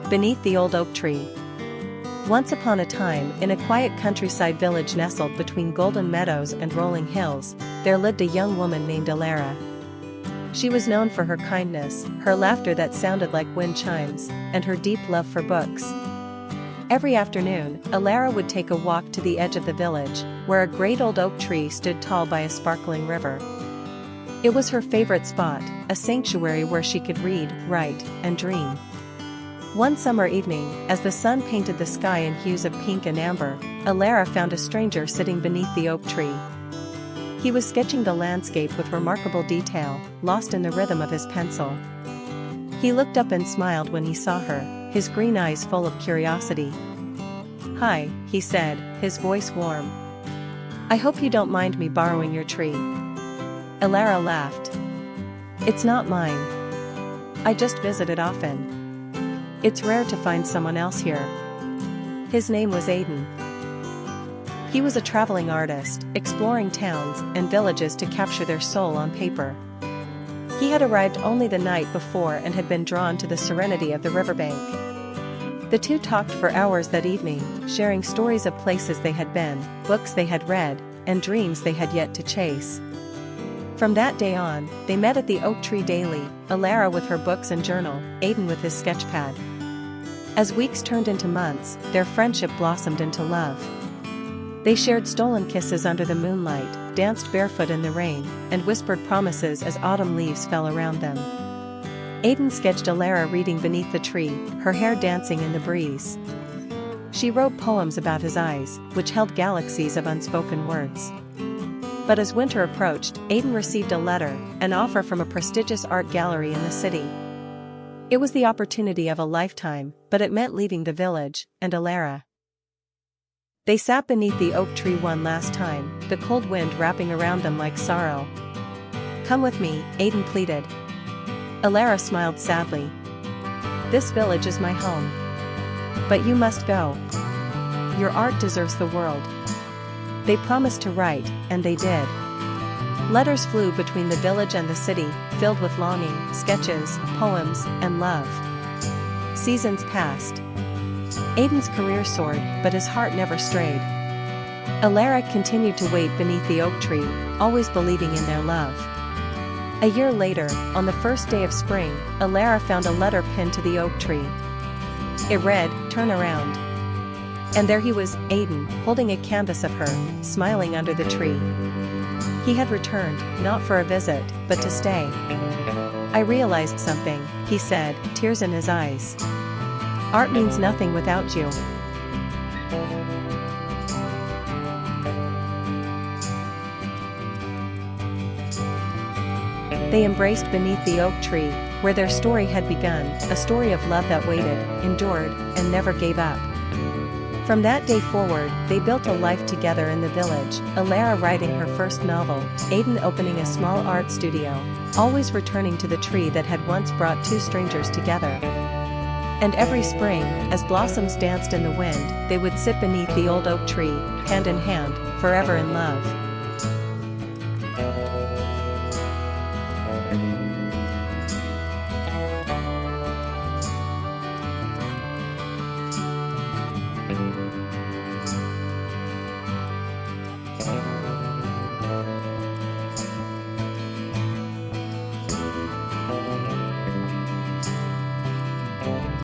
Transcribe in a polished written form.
Beneath the old oak tree. Once upon a time, in a quiet countryside village nestled between golden meadows and rolling hills, there lived a young woman named Alara. She was known for her kindness, her laughter that sounded like wind chimes, and her deep love for books. Every afternoon, Alara would take a walk to the edge of the village, where a great old oak tree stood tall by a sparkling river. It was her favorite spot, a sanctuary where she could read, write, and dream. One summer evening, as the sun painted the sky in hues of pink and amber, Alara found a stranger sitting beneath the oak tree. He was sketching the landscape with remarkable detail, lost in the rhythm of his pencil. He looked up and smiled when he saw her, his green eyes full of curiosity. "Hi," he said, his voice warm. "I hope you don't mind me borrowing your tree." Alara laughed. "It's not mine. I just visit it often. It's rare to find someone else here." His name was Aiden. He was a traveling artist, exploring towns and villages to capture their soul on paper. He had arrived only the night before and had been drawn to the serenity of the riverbank. The two talked for hours that evening, sharing stories of places they had been, books they had read, and dreams they had yet to chase. From that day on, they met at the oak tree daily, Alara with her books and journal, Aiden with his sketchpad. As weeks turned into months, their friendship blossomed into love. They shared stolen kisses under the moonlight, danced barefoot in the rain, and whispered promises as autumn leaves fell around them. Aiden sketched Alara reading beneath the tree, her hair dancing in the breeze. She wrote poems about his eyes, which held galaxies of unspoken words. But as winter approached, Aiden received a letter, an offer from a prestigious art gallery in the city. It was the opportunity of a lifetime, but it meant leaving the village, and Alara. They sat beneath the oak tree one last time, the cold wind wrapping around them like sorrow. "Come with me," Aiden pleaded. Alara smiled sadly. "This village is my home. But you must go. Your art deserves the world." They promised to write, and they did. Letters flew between the village and the city, filled with longing, sketches, poems, and love. Seasons passed. Aiden's career soared, but his heart never strayed. Alara continued to wait beneath the oak tree, always believing in their love. A year later, on the first day of spring, Alara found a letter pinned to the oak tree. It read, "Turn around." And there he was, Aiden, holding a canvas of her, smiling under the tree. He had returned, not for a visit, but to stay. "I realized something," he said, tears in his eyes. "Art means nothing without you." They embraced beneath the oak tree, where their story had begun, a story of love that waited, endured, and never gave up. From that day forward, they built a life together in the village, Alara writing her first novel, Aiden opening a small art studio, always returning to the tree that had once brought two strangers together. And every spring, as blossoms danced in the wind, they would sit beneath the old oak tree, hand in hand, forever in love.